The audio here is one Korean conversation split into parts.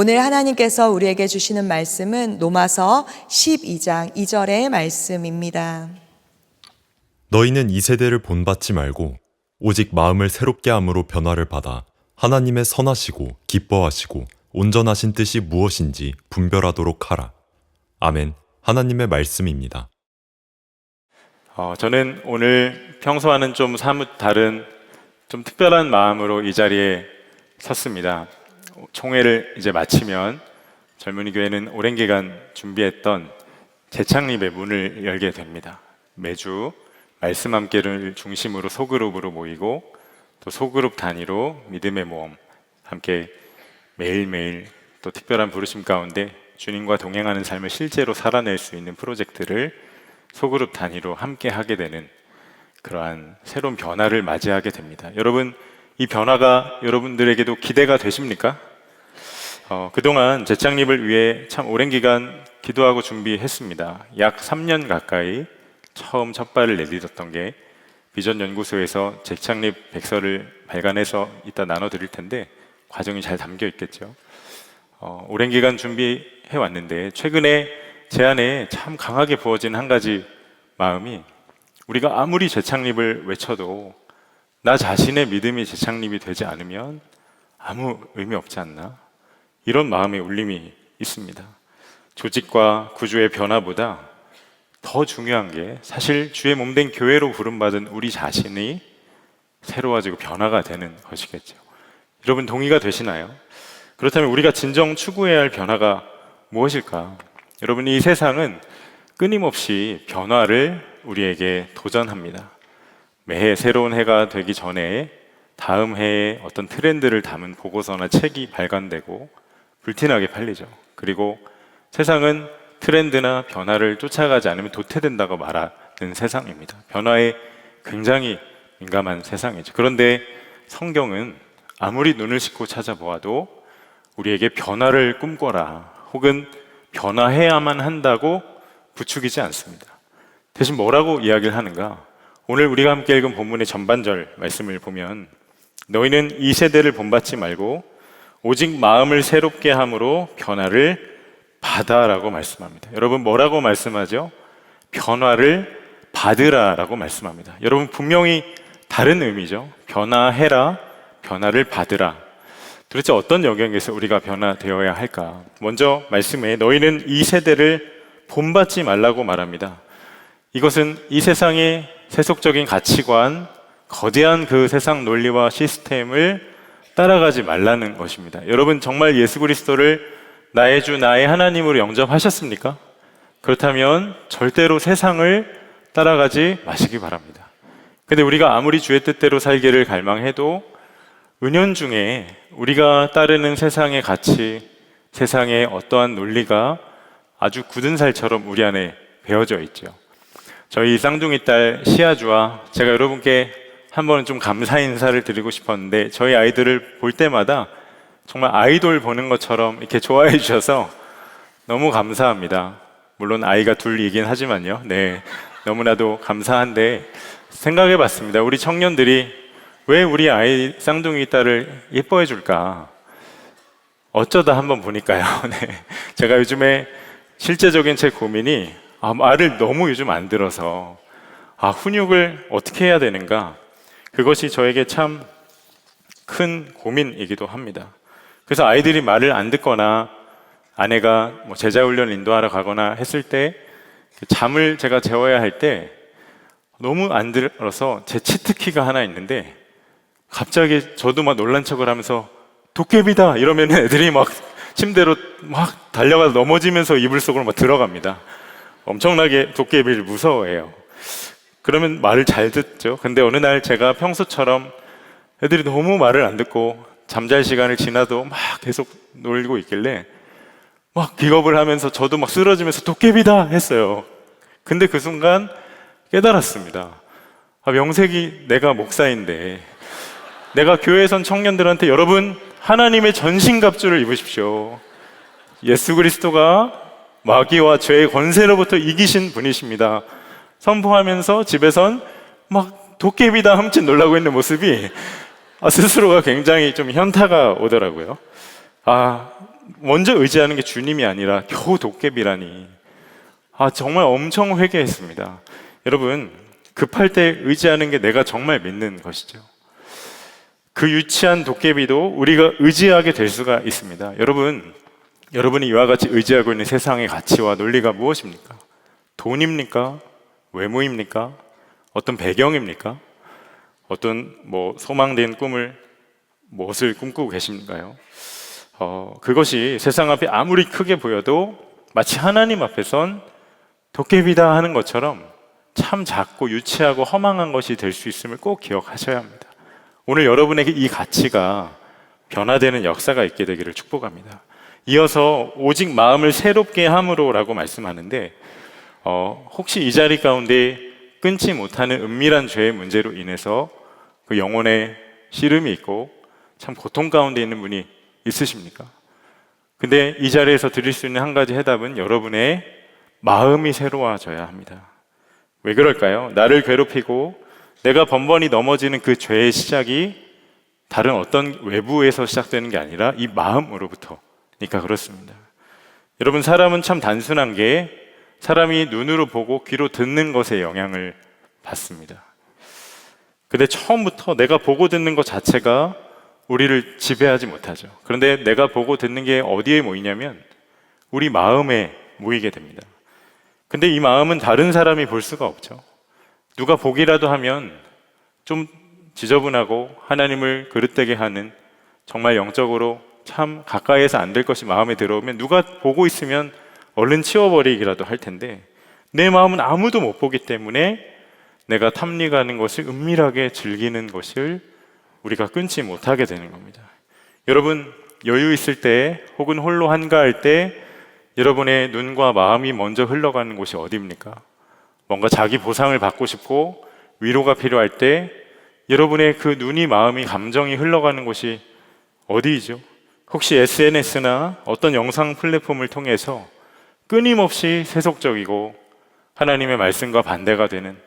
오늘 하나님께서 우리에게 주시는 말씀은 로마서 12장 2절의 말씀입니다. 너희는 이 세대를 본받지 말고 오직 마음을 새롭게 함으로 변화를 받아 하나님의 선하시고 기뻐하시고 온전하신 뜻이 무엇인지 분별하도록 하라. 아멘. 하나님의 말씀입니다. 저는 오늘 평소와는 좀 사뭇 다른 좀 특별한 마음으로 이 자리에 섰습니다. 총회를 이제 마치면 젊은이 교회는 오랜 기간 준비했던 재창립의 문을 열게 됩니다. 매주 말씀 함께를 중심으로 소그룹으로 모이고 또 소그룹 단위로 믿음의 모험 함께 매일매일 또 특별한 부르심 가운데 주님과 동행하는 삶을 실제로 살아낼 수 있는 프로젝트를 소그룹 단위로 함께 하게 되는 그러한 새로운 변화를 맞이하게 됩니다. 여러분, 이 변화가 여러분들에게도 기대가 되십니까? 그동안 재창립을 위해 참 오랜 기간 기도하고 준비했습니다. 약 3년 가까이 처음 첫 발을 내딛었던 게 비전연구소에서 재창립 백서를 발간해서 이따 나눠드릴 텐데 과정이 잘 담겨 있겠죠. 오랜 기간 준비해 왔는데 최근에 제 안에 참 강하게 부어진 한 가지 마음이, 우리가 아무리 재창립을 외쳐도 나 자신의 믿음이 재창립이 되지 않으면 아무 의미 없지 않나? 이런 마음의 울림이 있습니다. 조직과 구조의 변화보다 더 중요한 게 사실 주의 몸된 교회로 부름받은 우리 자신이 새로워지고 변화가 되는 것이겠죠. 여러분 동의가 되시나요? 그렇다면 우리가 진정 추구해야 할 변화가 무엇일까? 여러분, 이 세상은 끊임없이 변화를 우리에게 도전합니다. 매해 새로운 해가 되기 전에 다음 해에 어떤 트렌드를 담은 보고서나 책이 발간되고 불티나게 팔리죠. 그리고 세상은 트렌드나 변화를 쫓아가지 않으면 도태된다고 말하는 세상입니다. 변화에 굉장히 민감한 세상이죠. 그런데 성경은 아무리 눈을 씻고 찾아보아도 우리에게 변화를 꿈꿔라 혹은 변화해야만 한다고 부추기지 않습니다. 대신 뭐라고 이야기를 하는가? 오늘 우리가 함께 읽은 본문의 전반절 말씀을 보면 너희는 이 세대를 본받지 말고 오직 마음을 새롭게 함으로 변화를 받아라고 말씀합니다. 여러분, 뭐라고 말씀하죠? 변화를 받으라라고 말씀합니다. 여러분, 분명히 다른 의미죠. 변화해라, 변화를 받으라. 도대체 어떤 영역에서 우리가 변화되어야 할까? 먼저 말씀에 너희는 이 세대를 본받지 말라고 말합니다. 이것은 이 세상의 세속적인 가치관, 거대한 그 세상 논리와 시스템을 따라가지 말라는 것입니다. 여러분, 정말 예수 그리스도를 나의 주, 나의 하나님으로 영접하셨습니까? 그렇다면 절대로 세상을 따라가지 마시기 바랍니다. 근데 우리가 아무리 주의 뜻대로 살기를 갈망해도 은연중에 우리가 따르는 세상의 가치, 세상의 어떠한 논리가 아주 굳은 살처럼 우리 안에 배어져 있죠. 저희 쌍둥이 딸 시아주와 제가 여러분께 한 번은 좀 감사 인사를 드리고 싶었는데 저희 아이들을 볼 때마다 정말 아이돌 보는 것처럼 이렇게 좋아해 주셔서 너무 감사합니다. 물론 아이가 둘이긴 하지만요. 네, 너무나도 감사한데 생각해 봤습니다. 우리 청년들이 왜 우리 아이 쌍둥이 딸을 예뻐해 줄까? 어쩌다 한번 보니까요. 네, 제가 요즘에 실제적인 제 고민이 말을 너무 요즘 안 들어서 훈육을 어떻게 해야 되는가? 그것이 저에게 참 큰 고민이기도 합니다. 그래서 아이들이 말을 안 듣거나 아내가 제자훈련 인도하러 가거나 했을 때 잠을 제가 재워야 할 때 너무 안 들어서 제 치트키가 하나 있는데 갑자기 저도 막 놀란 척을 하면서 도깨비다 이러면 애들이 막 침대로 막 달려가서 넘어지면서 이불 속으로 막 들어갑니다. 엄청나게 도깨비를 무서워해요. 그러면 말을 잘 듣죠. 근데 어느 날 제가 평소처럼 애들이 너무 말을 안 듣고 잠잘 시간을 지나도 막 계속 놀고 있길래 막 기겁을 하면서 저도 막 쓰러지면서 도깨비다 했어요. 근데 그 순간 깨달았습니다. 명색이 내가 목사인데 내가 교회에선 청년들한테 여러분 하나님의 전신갑주를 입으십시오. 예수 그리스도가 마귀와 죄의 권세로부터 이기신 분이십니다. 선포하면서 집에선 막 도깨비다 흠칫 놀라고 있는 모습이 스스로가 굉장히 좀 현타가 오더라고요. 먼저 의지하는 게 주님이 아니라 겨우 도깨비라니. 정말 엄청 회개했습니다. 여러분, 급할 때 의지하는 게 내가 정말 믿는 것이죠. 그 유치한 도깨비도 우리가 의지하게 될 수가 있습니다. 여러분이 이와 같이 의지하고 있는 세상의 가치와 논리가 무엇입니까? 돈입니까? 외모입니까? 어떤 배경입니까? 어떤 소망된 무엇을 꿈꾸고 계십니까요? 그것이 세상 앞에 아무리 크게 보여도 마치 하나님 앞에선 도깨비다 하는 것처럼 참 작고 유치하고 허망한 것이 될 수 있음을 꼭 기억하셔야 합니다. 오늘 여러분에게 이 가치가 변화되는 역사가 있게 되기를 축복합니다. 이어서 오직 마음을 새롭게 함으로라고 말씀하는데, 혹시 이 자리 가운데 끊지 못하는 은밀한 죄의 문제로 인해서 그 영혼에 시름이 있고 참 고통 가운데 있는 분이 있으십니까? 근데 이 자리에서 드릴 수 있는 한 가지 해답은 여러분의 마음이 새로워져야 합니다. 왜 그럴까요? 나를 괴롭히고 내가 번번이 넘어지는 그 죄의 시작이 다른 어떤 외부에서 시작되는 게 아니라 이 마음으로부터니까 그렇습니다. 여러분, 사람은 참 단순한 게 사람이 눈으로 보고 귀로 듣는 것에 영향을 받습니다. 근데 처음부터 내가 보고 듣는 것 자체가 우리를 지배하지 못하죠. 그런데 내가 보고 듣는 게 어디에 모이냐면 우리 마음에 모이게 됩니다. 근데 이 마음은 다른 사람이 볼 수가 없죠. 누가 보기라도 하면 좀 지저분하고 하나님을 그릇되게 하는, 정말 영적으로 참 가까이에서 안 될 것이 마음에 들어오면 누가 보고 있으면 얼른 치워버리기라도 할 텐데, 내 마음은 아무도 못 보기 때문에 내가 탐닉하는 것을 은밀하게 즐기는 것을 우리가 끊지 못하게 되는 겁니다. 여러분, 여유 있을 때 혹은 홀로 한가할 때 여러분의 눈과 마음이 먼저 흘러가는 곳이 어디입니까? 뭔가 자기 보상을 받고 싶고 위로가 필요할 때 여러분의 그 눈이, 마음이, 감정이 흘러가는 곳이 어디이죠? 혹시 SNS나 어떤 영상 플랫폼을 통해서 끊임없이 세속적이고 하나님의 말씀과 반대가 되는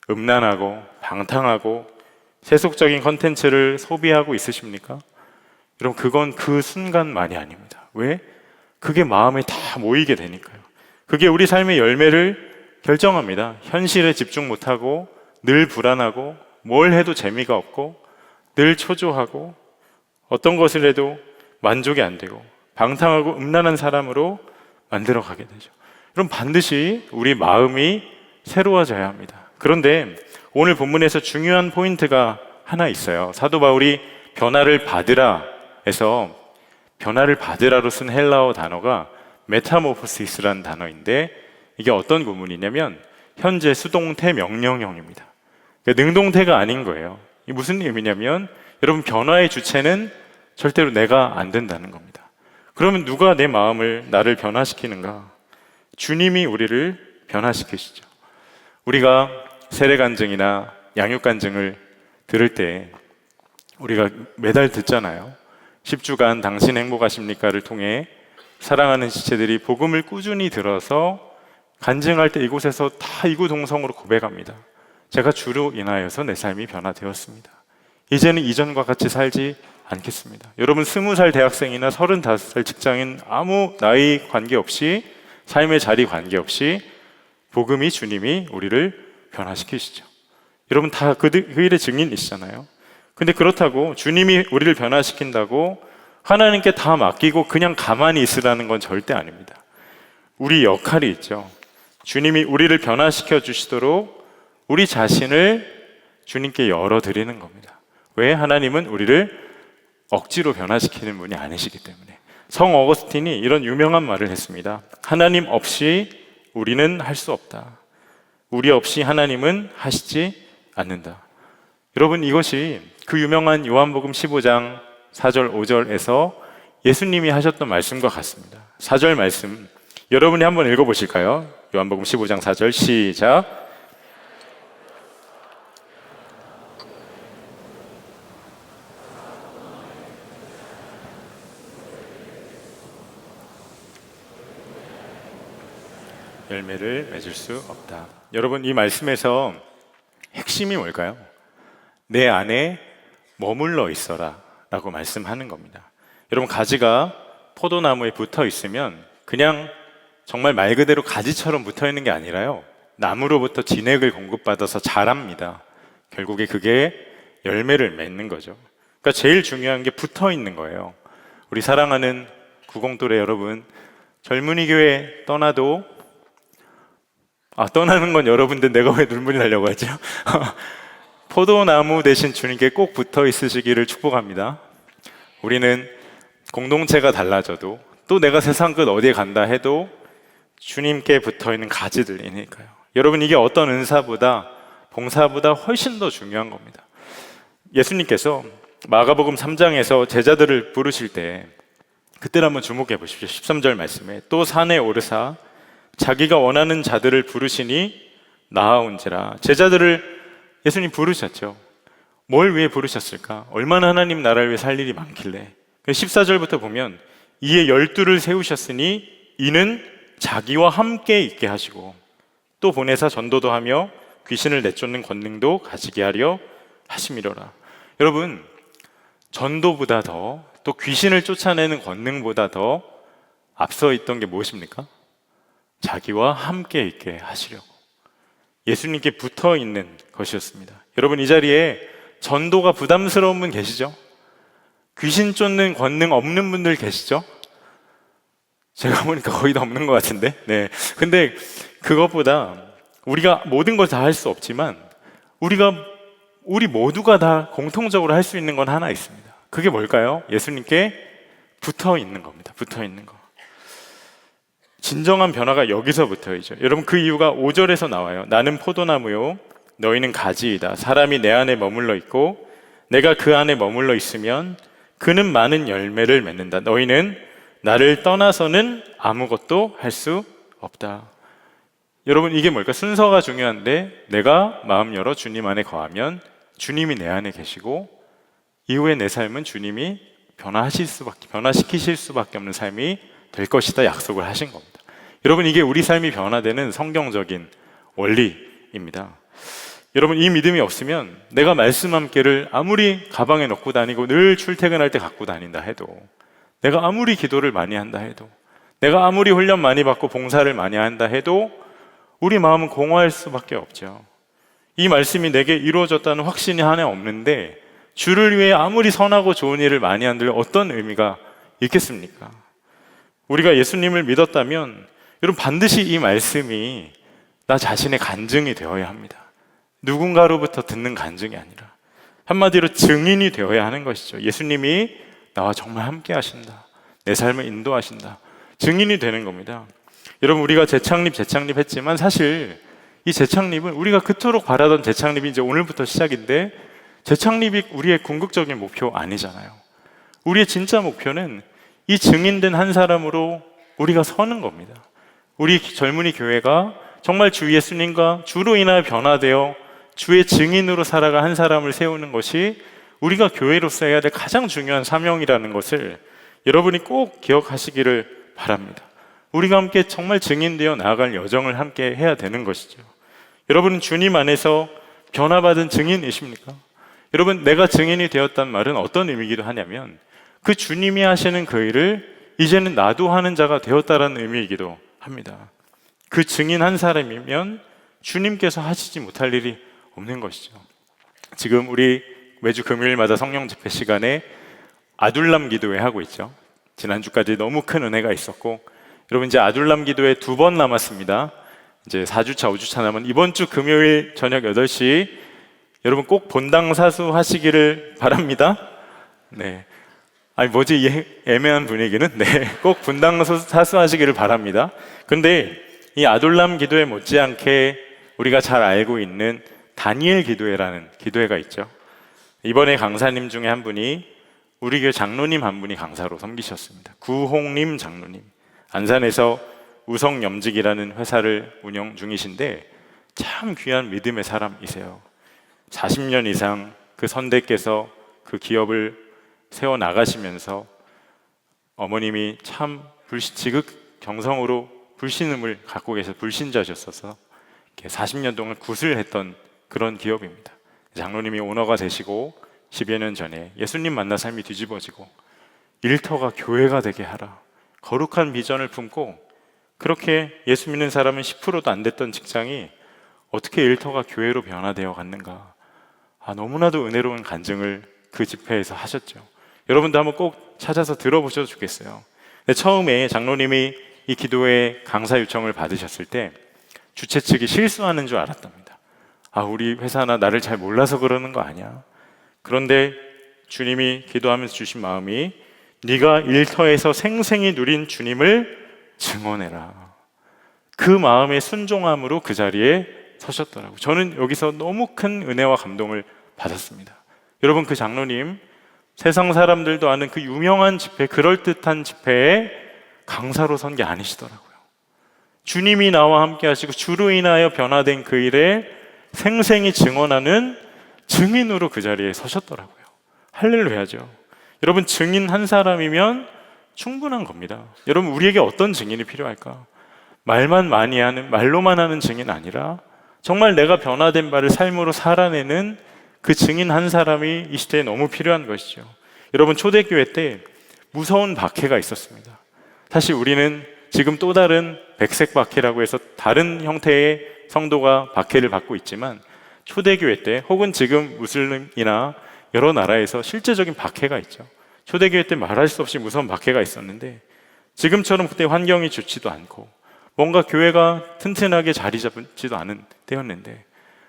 음란하고 방탕하고 세속적인 컨텐츠를 소비하고 있으십니까? 여러분, 그건 그 순간만이 아닙니다. 왜? 그게 마음에 다 모이게 되니까요. 그게 우리 삶의 열매를 결정합니다. 현실에 집중 못하고 늘 불안하고 뭘 해도 재미가 없고 늘 초조하고 어떤 것을 해도 만족이 안 되고 방탕하고 음란한 사람으로 만들어가게 되죠. 그럼 반드시 우리 마음이 새로워져야 합니다. 그런데 오늘 본문에서 중요한 포인트가 하나 있어요. 사도 바울이 변화를 받으라 해서 변화를 받으라로 쓴 헬라어 단어가 메타모포시스라는 단어인데, 이게 어떤 구문이냐면 현재 수동태 명령형입니다. 그러니까 능동태가 아닌 거예요. 이게 무슨 의미냐면 여러분, 변화의 주체는 절대로 내가 안 된다는 겁니다. 그러면 누가 내 마음을, 나를 변화시키는가? 주님이 우리를 변화시키시죠. 우리가 세례간증이나 양육간증을 들을 때 우리가 매달 듣잖아요. 10주간 당신 행복하십니까를 통해 사랑하는 지체들이 복음을 꾸준히 들어서 간증할 때 이곳에서 다 이구동성으로 고백합니다. 제가 주로 인하여서 내 삶이 변화되었습니다. 이제는 이전과 같이 살지 않겠습니다. 여러분, 20살 대학생이나 35살 직장인, 아무 나이 관계없이, 삶의 자리 관계없이 복음이, 주님이 우리를 변화시키시죠. 여러분, 다 그 일의 증인이시잖아요. 근데 그렇다고 주님이 우리를 변화시킨다고 하나님께 다 맡기고 그냥 가만히 있으라는 건 절대 아닙니다. 우리 역할이 있죠. 주님이 우리를 변화시켜 주시도록 우리 자신을 주님께 열어드리는 겁니다. 왜? 하나님은 우리를 억지로 변화시키는 분이 아니시기 때문에. 성 어거스틴이 이런 유명한 말을 했습니다. 하나님 없이 우리는 할 수 없다. 우리 없이 하나님은 하시지 않는다. 여러분, 이것이 그 유명한 요한복음 15장 4절 5절에서 예수님이 하셨던 말씀과 같습니다. 4절 말씀 여러분이 한번 읽어보실까요? 요한복음 15장 4절 시작. 열매를 맺을 수 없다. 여러분, 이 말씀에서 핵심이 뭘까요? 내 안에 머물러 있어라 라고 말씀하는 겁니다. 여러분, 가지가 포도나무에 붙어 있으면 그냥 정말 말 그대로 가지처럼 붙어 있는 게 아니라요, 나무로부터 진액을 공급받아서 자랍니다. 결국에 그게 열매를 맺는 거죠. 그러니까 제일 중요한 게 붙어 있는 거예요. 우리 사랑하는 구공도래 여러분, 젊은이 교회 떠나도 떠나는 건 여러분들, 내가 왜 눈물이 나려고 하죠? 포도나무 대신 주님께 꼭 붙어 있으시기를 축복합니다. 우리는 공동체가 달라져도, 또 내가 세상 끝 어디에 간다 해도 주님께 붙어 있는 가지들이니까요. 여러분, 이게 어떤 은사보다, 봉사보다 훨씬 더 중요한 겁니다. 예수님께서 마가복음 3장에서 제자들을 부르실 때, 그때를 한번 주목해 보십시오. 13절 말씀에 또 산에 오르사 자기가 원하는 자들을 부르시니 나아온지라. 제자들을 예수님 부르셨죠. 뭘 위해 부르셨을까? 얼마나 하나님 나라를 위해 살 일이 많길래. 14절부터 보면 이에 12를 세우셨으니 이는 자기와 함께 있게 하시고 또 보내사 전도도 하며 귀신을 내쫓는 권능도 가지게 하려 하심이로라. 여러분, 전도보다 더, 또 귀신을 쫓아내는 권능보다 더 앞서 있던 게 무엇입니까? 자기와 함께 있게 하시려고, 예수님께 붙어 있는 것이었습니다. 여러분, 이 자리에 전도가 부담스러운 분 계시죠? 귀신 쫓는 권능 없는 분들 계시죠? 제가 보니까 거의 다 없는 것 같은데. 네. 근데 그것보다 우리가 모든 걸 다 할 수 없지만 우리 모두가 다 공통적으로 할 수 있는 건 하나 있습니다. 그게 뭘까요? 예수님께 붙어 있는 겁니다. 붙어 있는 거. 진정한 변화가 여기서부터이죠. 여러분, 그 이유가 5절에서 나와요. 나는 포도나무요 너희는 가지이다. 사람이 내 안에 머물러 있고 내가 그 안에 머물러 있으면 그는 많은 열매를 맺는다. 너희는 나를 떠나서는 아무것도 할 수 없다. 여러분, 이게 뭘까? 순서가 중요한데, 내가 마음 열어 주님 안에 거하면 주님이 내 안에 계시고 이후에 내 삶은 주님이 변화시키실 수밖에 없는 삶이 될 것이다 약속을 하신 겁니다. 여러분, 이게 우리 삶이 변화되는 성경적인 원리입니다. 여러분, 이 믿음이 없으면 내가 말씀 함께를 아무리 가방에 넣고 다니고 늘 출퇴근할 때 갖고 다닌다 해도, 내가 아무리 기도를 많이 한다 해도, 내가 아무리 훈련 많이 받고 봉사를 많이 한다 해도 우리 마음은 공허할 수밖에 없죠. 이 말씀이 내게 이루어졌다는 확신이 하나 없는데 주를 위해 아무리 선하고 좋은 일을 많이 한들 어떤 의미가 있겠습니까? 우리가 예수님을 믿었다면 여러분, 반드시 이 말씀이 나 자신의 간증이 되어야 합니다. 누군가로부터 듣는 간증이 아니라 한마디로 증인이 되어야 하는 것이죠. 예수님이 나와 정말 함께 하신다, 내 삶을 인도하신다, 증인이 되는 겁니다. 여러분, 우리가 재창립 했지만 사실 이 재창립은 우리가 그토록 바라던 재창립이 이제 오늘부터 시작인데, 재창립이 우리의 궁극적인 목표 아니잖아요. 우리의 진짜 목표는 이 증인된 한 사람으로 우리가 서는 겁니다. 우리 젊은이 교회가 정말 주 예수님과 주로 인하여 변화되어 주의 증인으로 살아가 한 사람을 세우는 것이 우리가 교회로서 해야 될 가장 중요한 사명이라는 것을 여러분이 꼭 기억하시기를 바랍니다. 우리가 함께 정말 증인되어 나아갈 여정을 함께 해야 되는 것이죠. 여러분은 주님 안에서 변화받은 증인이십니까? 여러분, 내가 증인이 되었단 말은 어떤 의미이기도 하냐면 그 주님이 하시는 그 일을 이제는 나도 하는 자가 되었다라는 의미이기도 합니다. 그 증인 한 사람이면 주님께서 하시지 못할 일이 없는 것이죠. 지금 우리 매주 금요일마다 성령 집회 시간에 아둘람 기도회 하고 있죠. 지난주까지 너무 큰 은혜가 있었고, 여러분 이제 아둘람 기도회 2번 남았습니다. 이제 4주차 5주차 남은 이번 주 금요일 저녁 8시 여러분 꼭 본당 사수 하시기를 바랍니다. 네. 아니 뭐지 이 애매한 분위기는? 네. 꼭 본당 사수 하시기를 바랍니다. 근데 이 아둘람 기도회 못지않게 우리가 잘 알고 있는 다니엘 기도회라는 기도회가 있죠. 이번에 강사님 중에 한 분이 우리 교회 장로님 한 분이 강사로 섬기셨습니다. 구홍림 장로님. 안산에서 우성염직이라는 회사를 운영 중이신데 참 귀한 믿음의 사람이세요. 40년 이상 그 선대께서 그 기업을 세워나가시면서 어머님이 참 지극정성으로 불신음을 갖고 계셔서 불신자셨어서 40년 동안 굿을 했던 그런 기업입니다. 장로님이 오너가 되시고 10여 년 전에 예수님 만나 삶이 뒤집어지고 일터가 교회가 되게 하라, 거룩한 비전을 품고 그렇게 예수 믿는 사람은 10%도 안 됐던 직장이 어떻게 일터가 교회로 변화되어 갔는가. 너무나도 은혜로운 간증을 그 집회에서 하셨죠. 여러분도 한번 꼭 찾아서 들어보셔도 좋겠어요. 근데 처음에 장로님이 이 기도회 강사 요청을 받으셨을 때 주최 측이 실수하는 줄 알았답니다. 우리 회사나 나를 잘 몰라서 그러는 거 아니야? 그런데 주님이 기도하면서 주신 마음이 네가 일터에서 생생히 누린 주님을 증언해라. 그 마음의 순종함으로 그 자리에 서셨더라고요. 저는 여기서 너무 큰 은혜와 감동을 받았습니다. 여러분, 그 장로님 세상 사람들도 아는 그 유명한 집회, 그럴듯한 집회에 강사로 선 게 아니시더라고요. 주님이 나와 함께 하시고 주로 인하여 변화된 그 일에 생생히 증언하는 증인으로 그 자리에 서셨더라고요. 할렐루야죠. 여러분, 증인 한 사람이면 충분한 겁니다. 여러분, 우리에게 어떤 증인이 필요할까? 말만 많이 하는, 말로만 하는 증인 아니라 정말 내가 변화된 바를 삶으로 살아내는 그 증인 한 사람이 이 시대에 너무 필요한 것이죠. 여러분, 초대교회 때 무서운 박해가 있었습니다. 사실 우리는 지금 또 다른 백색 박해라고 해서 다른 형태의 성도가 박해를 받고 있지만 초대교회 때 혹은 지금 무슬림이나 여러 나라에서 실제적인 박해가 있죠. 초대교회 때 말할 수 없이 무서운 박해가 있었는데 지금처럼 그때 환경이 좋지도 않고 뭔가 교회가 튼튼하게 자리 잡지도 않은 때였는데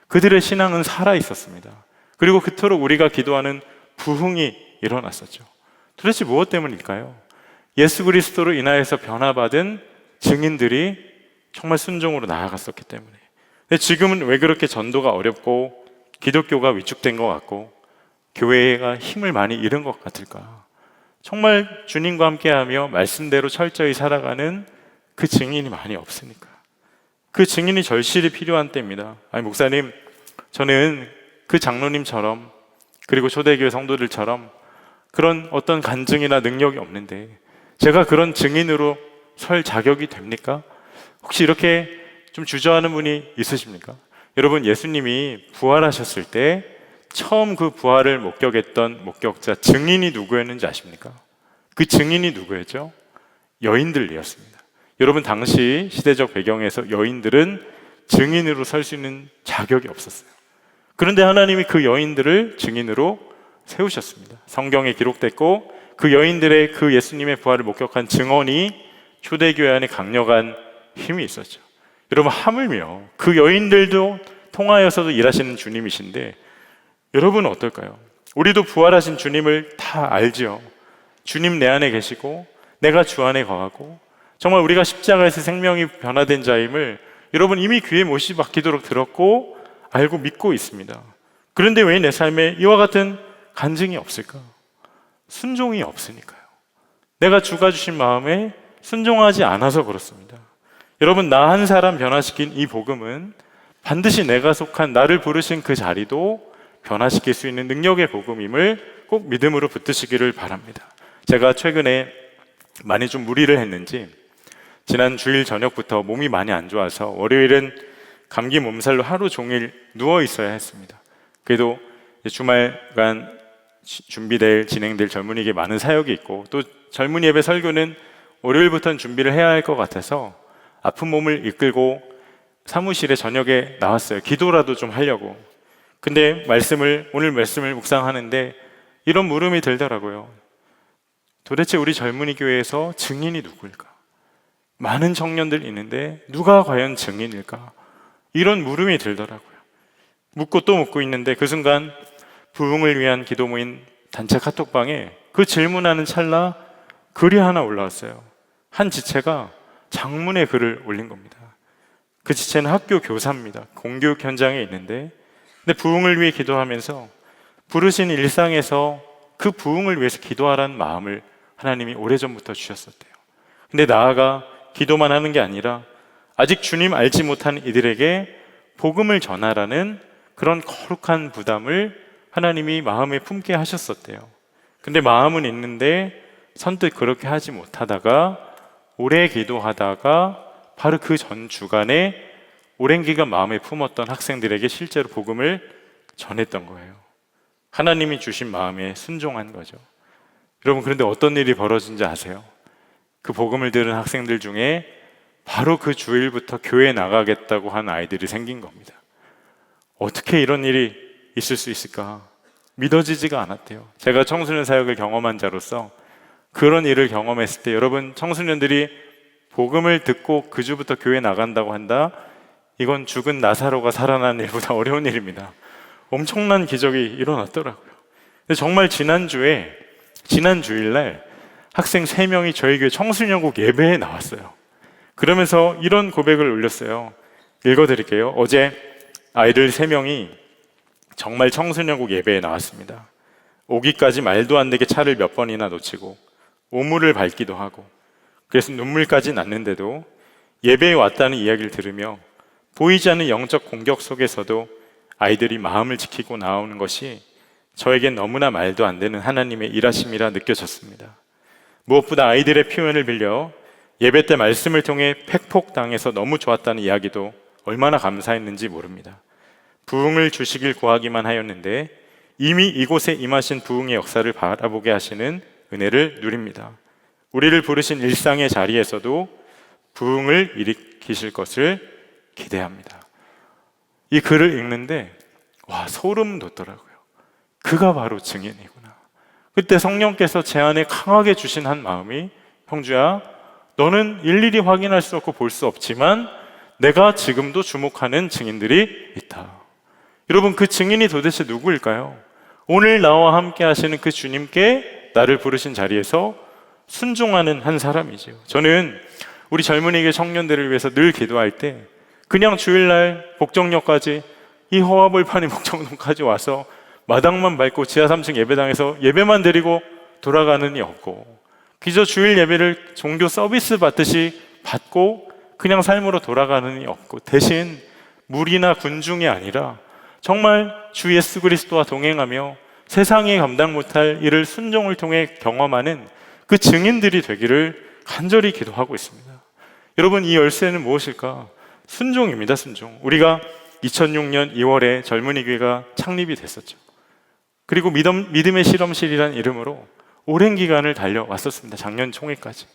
그들의 신앙은 살아 있었습니다. 그리고 그토록 우리가 기도하는 부흥이 일어났었죠. 도대체 무엇 때문일까요? 예수 그리스도로 인하여서 변화받은 증인들이 정말 순종으로 나아갔었기 때문에. 근데 지금은 왜 그렇게 전도가 어렵고 기독교가 위축된 것 같고 교회가 힘을 많이 잃은 것 같을까? 정말 주님과 함께하며 말씀대로 철저히 살아가는 그 증인이 많이 없으니까. 그 증인이 절실히 필요한 때입니다. 목사님, 저는 그 장로님처럼 그리고 초대교회 성도들처럼 그런 어떤 간증이나 능력이 없는데 제가 그런 증인으로 설 자격이 됩니까? 혹시 이렇게 좀 주저하는 분이 있으십니까? 여러분, 예수님이 부활하셨을 때 처음 그 부활을 목격했던 목격자 증인이 누구였는지 아십니까? 그 증인이 누구였죠? 여인들이었습니다. 여러분, 당시 시대적 배경에서 여인들은 증인으로 설 수 있는 자격이 없었어요. 그런데 하나님이 그 여인들을 증인으로 세우셨습니다. 성경에 기록됐고 그 여인들의 그 예수님의 부활을 목격한 증언이 초대교회 안에 강력한 힘이 있었죠. 여러분, 하물며 그 여인들도 통하여서도 일하시는 주님이신데 여러분은 어떨까요? 우리도 부활하신 주님을 다 알죠. 주님 내 안에 계시고 내가 주 안에 거하고 정말 우리가 십자가에서 생명이 변화된 자임을 여러분 이미 귀에 못이 박히도록 들었고 알고 믿고 있습니다. 그런데 왜 내 삶에 이와 같은 간증이 없을까? 순종이 없으니까요. 내가 주가 주신 마음에 순종하지 않아서 그렇습니다. 여러분, 나 한 사람 변화시킨 이 복음은 반드시 내가 속한 나를 부르신 그 자리도 변화시킬 수 있는 능력의 복음임을 꼭 믿음으로 붙드시기를 바랍니다. 제가 최근에 많이 좀 무리를 했는지 지난 주일 저녁부터 몸이 많이 안 좋아서 월요일은 감기 몸살로 하루 종일 누워 있어야 했습니다. 그래도 주말간 진행될 젊은이에게 많은 사역이 있고 또 젊은이 예배 설교는 월요일부터는 준비를 해야 할 것 같아서 아픈 몸을 이끌고 사무실에 저녁에 나왔어요. 기도라도 좀 하려고. 근데 오늘 말씀을 묵상하는데 이런 물음이 들더라고요. 도대체 우리 젊은이 교회에서 증인이 누구일까? 많은 청년들 있는데 누가 과연 증인일까? 이런 물음이 들더라고요. 묻고 또 묻고 있는데 그 순간 부흥을 위한 기도 모임 단체 카톡방에 그 질문하는 찰나 글이 하나 올라왔어요. 한 지체가 장문의 글을 올린 겁니다. 그 지체는 학교 교사입니다. 공교육 현장에 있는데 근데 부흥을 위해 기도하면서 부르신 일상에서 그 부흥을 위해서 기도하라는 마음을 하나님이 오래전부터 주셨었대요. 근데 나아가 기도만 하는 게 아니라 아직 주님 알지 못하는 이들에게 복음을 전하라는 그런 거룩한 부담을 하나님이 마음에 품게 하셨었대요. 근데 마음은 있는데 선뜻 그렇게 하지 못하다가 오래 기도하다가 바로 그 전 주간에 오랜 기간 마음에 품었던 학생들에게 실제로 복음을 전했던 거예요. 하나님이 주신 마음에 순종한 거죠. 여러분, 그런데 어떤 일이 벌어진지 아세요? 그 복음을 들은 학생들 중에 바로 그 주일부터 교회에 나가겠다고 한 아이들이 생긴 겁니다. 어떻게 이런 일이 있을 수 있을까? 믿어지지가 않았대요. 제가 청소년 사역을 경험한 자로서 그런 일을 경험했을 때, 여러분, 청소년들이 복음을 듣고 그 주부터 교회에 나간다고 한다? 이건 죽은 나사로가 살아난 일보다 어려운 일입니다. 엄청난 기적이 일어났더라고요. 근데 정말 지난 주일날 학생 3명이 저희 교회 청소년국 예배에 나왔어요. 그러면서 이런 고백을 올렸어요. 읽어드릴게요. 어제 아이들 3명이 정말 청소년국 예배에 나왔습니다. 오기까지 말도 안 되게 차를 몇 번이나 놓치고 오물을 밟기도 하고, 그래서 눈물까지 났는데도 예배에 왔다는 이야기를 들으며 보이지 않는 영적 공격 속에서도 아이들이 마음을 지키고 나오는 것이 저에겐 너무나 말도 안 되는 하나님의 일하심이라 느껴졌습니다. 무엇보다 아이들의 표현을 빌려 예배 때 말씀을 통해 팩폭당해서 너무 좋았다는 이야기도 얼마나 감사했는지 모릅니다. 부흥을 주시길 구하기만 하였는데 이미 이곳에 임하신 부흥의 역사를 바라보게 하시는 은혜를 누립니다. 우리를 부르신 일상의 자리에서도 부흥을 일으키실 것을 기대합니다. 이 글을 읽는데 소름 돋더라고요. 그가 바로 증인이구나. 그때 성령께서 제 안에 강하게 주신 한 마음이, 형주야, 너는 일일이 확인할 수 없고 볼 수 없지만 내가 지금도 주목하는 증인들이 있다. 여러분, 그 증인이 도대체 누구일까요? 오늘 나와 함께 하시는 그 주님께 나를 부르신 자리에서 순종하는 한 사람이죠. 저는 우리 젊은이계 청년들을 위해서 늘 기도할 때 그냥 주일날 복정역까지, 이 허화벌판이 복정동까지 와서 마당만 밟고 지하 3층 예배당에서 예배만 드리고 돌아가는 이 없고, 그저 주일 예배를 종교 서비스 받듯이 받고 그냥 삶으로 돌아가는 이 없고, 대신 무리나 군중이 아니라 정말 주 예수 그리스도와 동행하며 세상이 감당 못할 일을 순종을 통해 경험하는 그 증인들이 되기를 간절히 기도하고 있습니다. 여러분, 이 열쇠는 무엇일까? 순종입니다. 순종. 우리가 2006년 2월에 젊은이 교회가 창립이 됐었죠. 그리고 믿음의 실험실이라는 이름으로 오랜 기간을 달려왔었습니다. 작년 총회까지.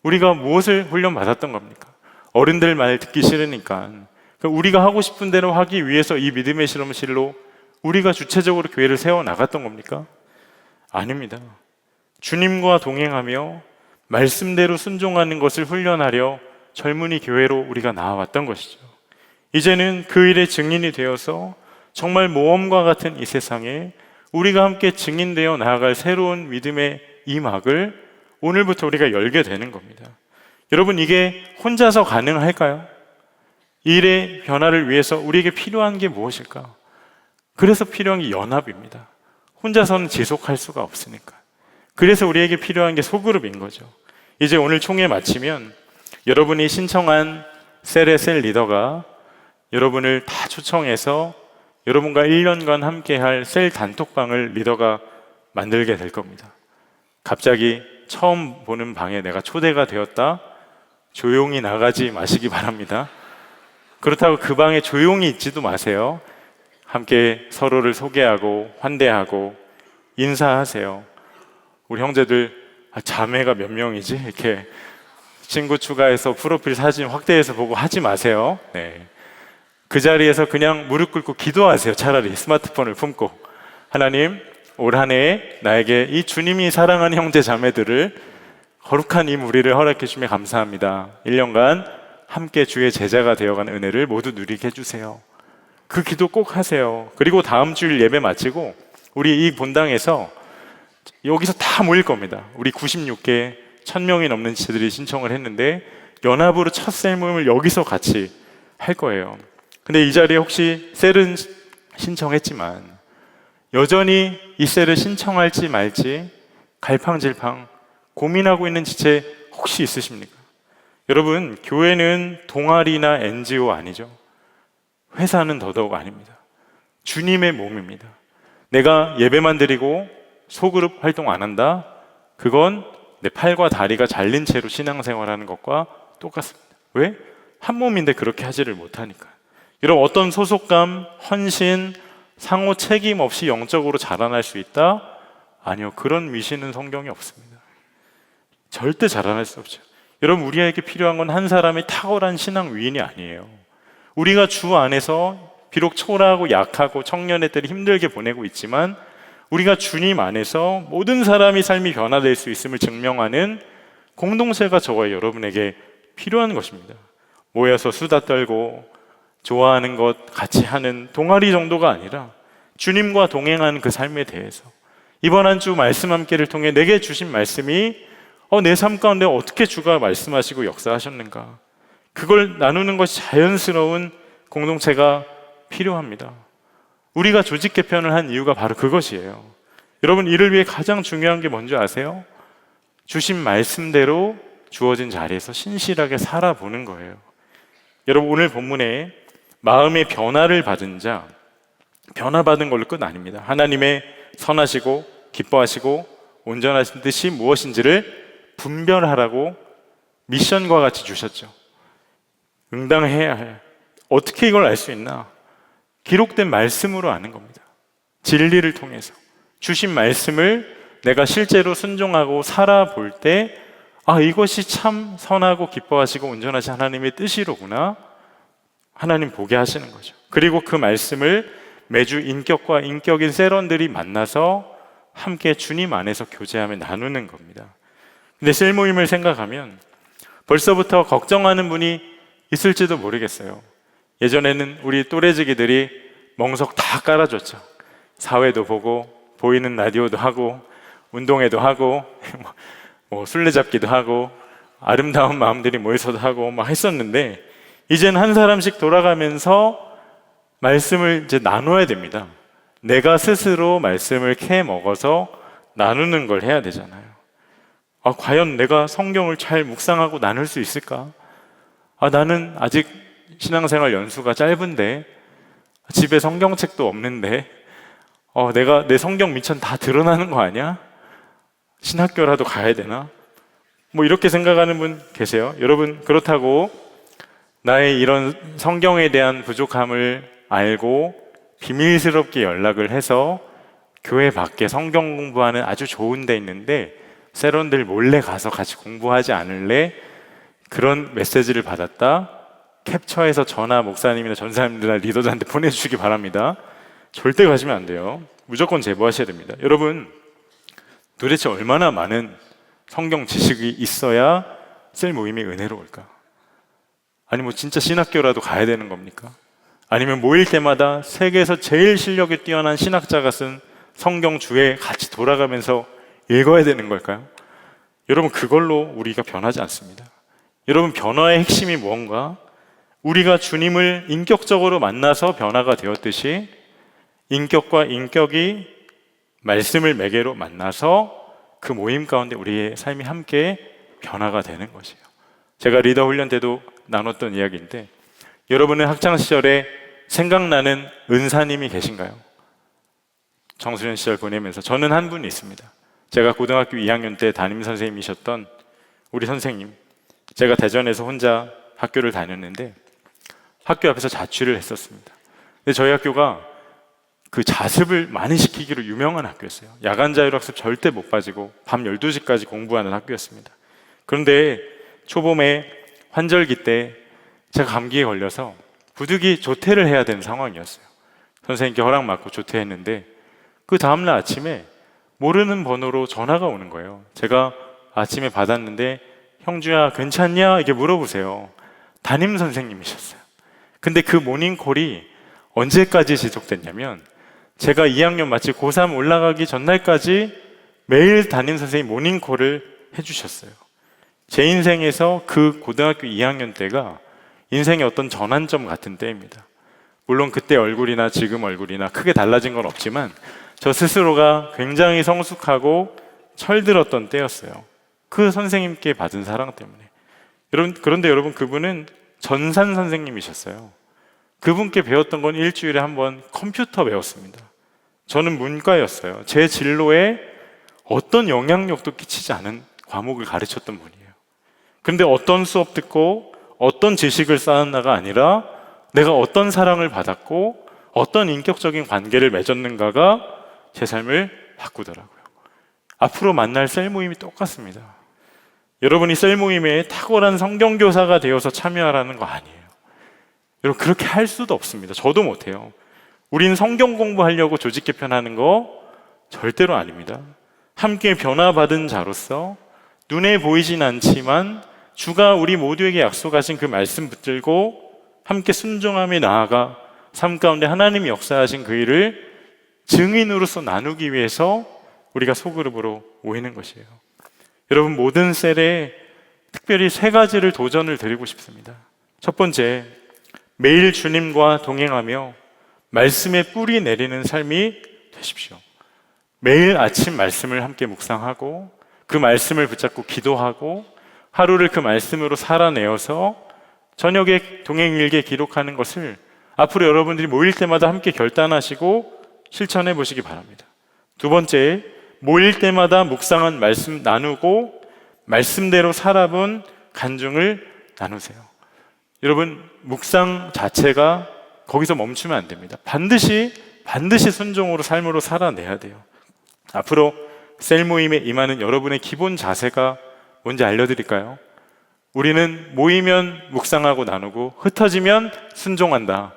우리가 무엇을 훈련받았던 겁니까? 어른들 말 듣기 싫으니까 우리가 하고 싶은 대로 하기 위해서 이 믿음의 실험실로 우리가 주체적으로 교회를 세워나갔던 겁니까? 아닙니다. 주님과 동행하며 말씀대로 순종하는 것을 훈련하려 젊은이 교회로 우리가 나와왔던 것이죠. 이제는 그 일의 증인이 되어서 정말 모험과 같은 이 세상에 우리가 함께 증인되어 나아갈 새로운 믿음의 이 막을 오늘부터 우리가 열게 되는 겁니다. 여러분, 이게 혼자서 가능할까요? 이 일의 변화를 위해서 우리에게 필요한 게 무엇일까? 그래서 필요한 게 연합입니다. 혼자서는 지속할 수가 없으니까. 그래서 우리에게 필요한 게 소그룹인 거죠. 이제 오늘 총회 마치면 여러분이 신청한 셀의 셀 리더가 여러분을 다 초청해서 여러분과 1년간 함께할 셀 단톡방을 리더가 만들게 될 겁니다. 갑자기 처음 보는 방에 내가 초대가 되었다? 조용히 나가지 마시기 바랍니다. 그렇다고 그 방에 조용히 있지도 마세요. 함께 서로를 소개하고 환대하고 인사하세요. 우리 형제들, 자매가 몇 명이지? 이렇게 친구 추가해서 프로필 사진 확대해서 보고 하지 마세요. 네. 그 자리에서 그냥 무릎 꿇고 기도하세요. 차라리 스마트폰을 품고, 하나님, 올 한 해에 나에게 이 주님이 사랑하는 형제 자매들을, 거룩한 이 무리를 허락해 주시며 감사합니다. 1년간 함께 주의 제자가 되어가는 은혜를 모두 누리게 해주세요. 그 기도 꼭 하세요. 그리고 다음 주일 예배 마치고 우리 이 본당에서 여기서 다 모일 겁니다. 우리 96개 1000명이 넘는 지체들이 신청을 했는데 연합으로 첫 셀 모임을 여기서 같이 할 거예요. 근데 이 자리에 혹시 셀은 신청했지만 여전히 이 셀을 신청할지 말지 갈팡질팡 고민하고 있는 지체 혹시 있으십니까? 여러분, 교회는 동아리나 NGO 아니죠. 회사는 더더욱 아닙니다. 주님의 몸입니다. 내가 예배만 드리고 소그룹 활동 안 한다? 그건 내 팔과 다리가 잘린 채로 신앙생활하는 것과 똑같습니다. 왜? 한 몸인데 그렇게 하지를 못하니까. 여러분, 어떤 소속감, 헌신, 상호 책임 없이 영적으로 자라날 수 있다? 아니요, 그런 미신은 성경에 없습니다. 절대 자라날 수 없죠. 여러분, 우리에게 필요한 건 한 사람의 탁월한 신앙 위인이 아니에요. 우리가 주 안에서 비록 초라하고 약하고 청년의 때를 힘들게 보내고 있지만 우리가 주님 안에서 모든 사람이 삶이 변화될 수 있음을 증명하는 공동체가 저와 여러분에게 필요한 것입니다. 모여서 수다 떨고 좋아하는 것 같이 하는 동아리 정도가 아니라 주님과 동행하는 그 삶에 대해서 이번 한 주 말씀 함께를 통해 내게 주신 말씀이 내 삶 가운데 어떻게 주가 말씀하시고 역사하셨는가, 그걸 나누는 것이 자연스러운 공동체가 필요합니다. 우리가 조직 개편을 한 이유가 바로 그것이에요. 여러분, 이를 위해 가장 중요한 게 뭔지 아세요? 주신 말씀대로 주어진 자리에서 신실하게 살아보는 거예요. 여러분, 오늘 본문에 마음의 변화를 받은 자, 변화받은 걸로 끝 아닙니다. 하나님의 선하시고 기뻐하시고 온전하신 뜻이 무엇인지를 분별하라고 미션과 같이 주셨죠. 응당해야 해. 어떻게 이걸 알 수 있나? 기록된 말씀으로 아는 겁니다. 진리를 통해서 주신 말씀을 내가 실제로 순종하고 살아볼 때 이것이 참 선하고 기뻐하시고 온전하신 하나님의 뜻이로구나, 하나님 보게 하시는 거죠. 그리고 그 말씀을 매주 인격과 인격인 세런들이 만나서 함께 주님 안에서 교제하며 나누는 겁니다. 근데 셀모임을 생각하면 벌써부터 걱정하는 분이 있을지도 모르겠어요. 예전에는 우리 또래지기들이 멍석 다 깔아줬죠. 사회도 보고 보이는 라디오도 하고 운동회도 하고 술래잡기도 하고 아름다운 마음들이 모여서도 하고 막 했었는데, 이제는 한 사람씩 돌아가면서 말씀을 이제 나눠야 됩니다. 내가 스스로 말씀을 캐 먹어서 나누는 걸 해야 되잖아요. 과연 내가 성경을 잘 묵상하고 나눌 수 있을까? 나는 아직 신앙생활 연수가 짧은데, 집에 성경책도 없는데, 내가 내 성경 미천 다 드러나는 거 아니야? 신학교라도 가야 되나? 이렇게 생각하는 분 계세요. 여러분, 그렇다고 나의 이런 성경에 대한 부족함을 알고 비밀스럽게 연락을 해서 교회 밖에 성경 공부하는 아주 좋은 데 있는데 세론들 몰래 가서 같이 공부하지 않을래? 그런 메시지를 받았다, 캡처해서 전화 목사님이나 전사님들이나 리더들한테 보내주시기 바랍니다. 절대 가시면 안 돼요. 무조건 제보하셔야 됩니다. 여러분, 도대체 얼마나 많은 성경 지식이 있어야 셀 모임이 은혜로울까? 아니 진짜 신학교라도 가야 되는 겁니까? 아니면 모일 때마다 세계에서 제일 실력이 뛰어난 신학자가 쓴 성경 주에 같이 돌아가면서 읽어야 되는 걸까요? 여러분, 그걸로 우리가 변하지 않습니다. 여러분, 변화의 핵심이 무언가? 우리가 주님을 인격적으로 만나서 변화가 되었듯이 인격과 인격이 말씀을 매개로 만나서 그 모임 가운데 우리의 삶이 함께 변화가 되는 것이에요. 제가 리더 훈련 때도 나눴던 이야기인데, 여러분은 학창시절에 생각나는 은사님이 계신가요? 청소년 시절 보내면서 저는 한 분이 있습니다. 제가 고등학교 2학년 때 담임 선생님이셨던 우리 선생님, 제가 대전에서 혼자 학교를 다녔는데 학교 앞에서 자취를 했었습니다. 근데 저희 학교가 그 자습을 많이 시키기로 유명한 학교였어요. 야간 자율학습 절대 못 빠지고 밤 12시까지 공부하는 학교였습니다. 그런데 초봄에 환절기 때 제가 감기에 걸려서 부득이 조퇴를 해야 되는 상황이었어요. 선생님께 허락 받고 조퇴했는데 그 다음날 아침에 모르는 번호로 전화가 오는 거예요. 제가 아침에 받았는데 형주야 괜찮냐? 이렇게 물어보세요. 담임 선생님이셨어요. 근데 그 모닝콜이 언제까지 지속됐냐면 제가 2학년 마치 고3 올라가기 전날까지 매일 담임 선생님 모닝콜을 해주셨어요. 제 인생에서 그 고등학교 2학년 때가 인생의 어떤 전환점 같은 때입니다. 물론 그때 얼굴이나 지금 얼굴이나 크게 달라진 건 없지만 저 스스로가 굉장히 성숙하고 철들었던 때였어요. 그 선생님께 받은 사랑 때문에. 그런데 여러분, 그분은 전산 선생님이셨어요. 그분께 배웠던 건 일주일에 한 번 컴퓨터 배웠습니다. 저는 문과였어요. 제 진로에 어떤 영향력도 끼치지 않은 과목을 가르쳤던 분이에요. 근데 어떤 수업 듣고 어떤 지식을 쌓았나가 아니라 내가 어떤 사랑을 받았고 어떤 인격적인 관계를 맺었는가가 제 삶을 바꾸더라고요. 앞으로 만날 셀 모임이 똑같습니다. 여러분이 셀 모임에 탁월한 성경교사가 되어서 참여하라는 거 아니에요. 여러분, 그렇게 할 수도 없습니다. 저도 못해요. 우린 성경 공부하려고 조직 개편하는 거 절대로 아닙니다. 함께 변화받은 자로서 눈에 보이진 않지만 주가 우리 모두에게 약속하신 그 말씀 붙들고 함께 순종하며 나아가 삶 가운데 하나님이 역사하신 그 일을 증인으로서 나누기 위해서 우리가 소그룹으로 모이는 것이에요. 여러분, 모든 셀에 특별히 3가지를 도전을 드리고 싶습니다. 첫 번째, 매일 주님과 동행하며 말씀의 뿌리 내리는 삶이 되십시오. 매일 아침 말씀을 함께 묵상하고 그 말씀을 붙잡고 기도하고 하루를 그 말씀으로 살아내어서 저녁에 동행일기에 기록하는 것을 앞으로 여러분들이 모일 때마다 함께 결단하시고 실천해 보시기 바랍니다. 두 번째, 모일 때마다 묵상한 말씀 나누고 말씀대로 살아본 간증을 나누세요. 여러분, 묵상 자체가 거기서 멈추면 안 됩니다. 반드시 순종으로 삶으로 살아내야 돼요. 앞으로 셀 모임에 임하는 여러분의 기본 자세가 뭔지 알려드릴까요? 우리는 모이면 묵상하고 나누고 흩어지면 순종한다.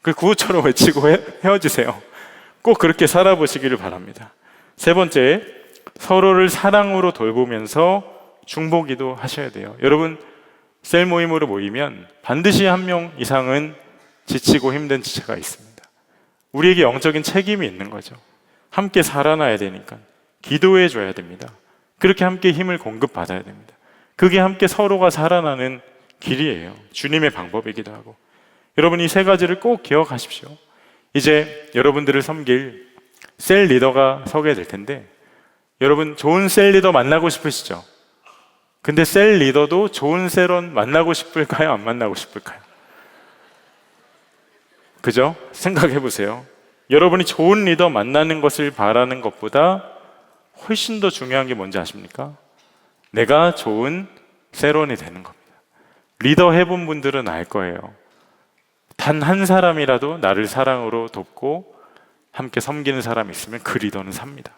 그 구호처럼 외치고 헤어지세요. 꼭 그렇게 살아보시기를 바랍니다. 세 번째, 서로를 사랑으로 돌보면서 중보기도 하셔야 돼요. 여러분, 셀 모임으로 모이면 반드시 한 명 이상은 지치고 힘든 지체가 있습니다. 우리에게 영적인 책임이 있는 거죠. 함께 살아나야 되니까 기도해 줘야 됩니다. 그렇게 함께 힘을 공급받아야 됩니다. 그게 함께 서로가 살아나는 길이에요. 주님의 방법이기도 하고. 여러분, 이 3가지를 꼭 기억하십시오. 이제 여러분들을 섬길 셀 리더가 서게 될 텐데, 여러분, 좋은 셀 리더 만나고 싶으시죠? 근데 셀 리더도 좋은 셀원 만나고 싶을까요? 안 만나고 싶을까요? 그죠? 생각해 보세요. 여러분이 좋은 리더 만나는 것을 바라는 것보다 훨씬 더 중요한 게 뭔지 아십니까? 내가 좋은 셀원이 되는 겁니다. 리더 해본 분들은 알 거예요. 단 한 사람이라도 나를 사랑으로 돕고 함께 섬기는 사람이 있으면 그 리더는 삽니다.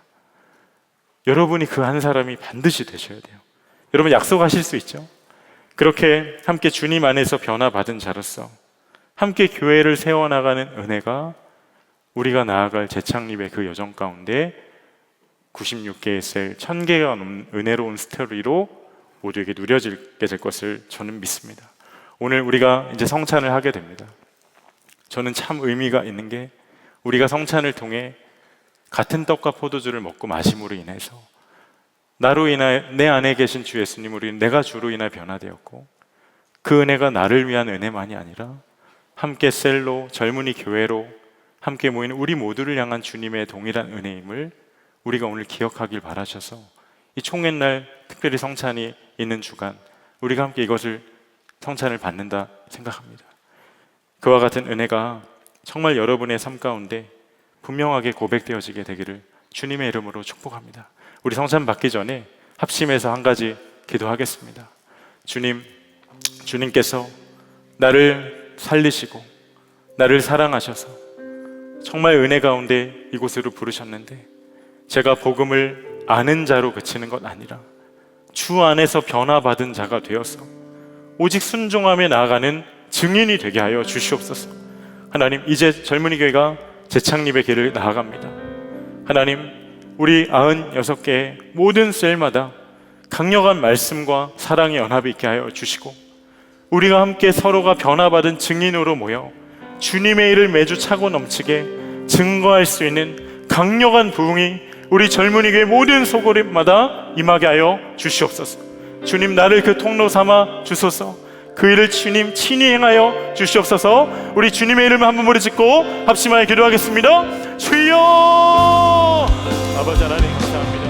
여러분이 그 한 사람이 반드시 되셔야 돼요. 여러분, 약속하실 수 있죠? 그렇게 함께 주님 안에서 변화받은 자로서 함께 교회를 세워나가는 은혜가 우리가 나아갈 재창립의 그 여정 가운데 96개의 셀, 1000개가 넘는 은혜로운 스토리로 모두에게 누려지게 될 것을 저는 믿습니다. 오늘 우리가 이제 성찬을 하게 됩니다. 저는 참 의미가 있는 게 우리가 성찬을 통해 같은 떡과 포도주를 먹고 마심으로 인해서 나로 인하여 내 안에 계신 주 예수님으로 내가 주로 인하여 변화되었고, 그 은혜가 나를 위한 은혜만이 아니라 함께 셀로, 젊은이 교회로 함께 모이는 우리 모두를 향한 주님의 동일한 은혜임을 우리가 오늘 기억하길 바라셔서 이 총회날 특별히 성찬이 있는 주간 우리가 함께 이것을 성찬을 받는다 생각합니다. 그와 같은 은혜가 정말 여러분의 삶 가운데 분명하게 고백되어지게 되기를 주님의 이름으로 축복합니다. 우리 성찬 받기 전에 합심해서 한 가지 기도하겠습니다. 주님께서 나를 살리시고 나를 사랑하셔서 정말 은혜 가운데 이곳으로 부르셨는데, 제가 복음을 아는 자로 그치는 것 아니라 주 안에서 변화받은 자가 되어서 오직 순종하며 나아가는 증인이 되게 하여 주시옵소서. 하나님, 이제 젊은이 교회가 재창립의 길을 나아갑니다. 하나님, 우리 96개의 모든 셀마다 강력한 말씀과 사랑의 연합이 있게 하여 주시고, 우리가 함께 서로가 변화받은 증인으로 모여 주님의 일을 매주 차고 넘치게 증거할 수 있는 강력한 부흥이 우리 젊은이 교회 모든 소그룹마다 임하게 하여 주시옵소서. 주님, 나를 그 통로 삼아 주소서. 그 일을 주님 친히 행하여 주시옵소서. 우리 주님의 이름을 한 번 부르짖고 합심하여 기도하겠습니다. 주여! 아버지 하나님, 감사합니다.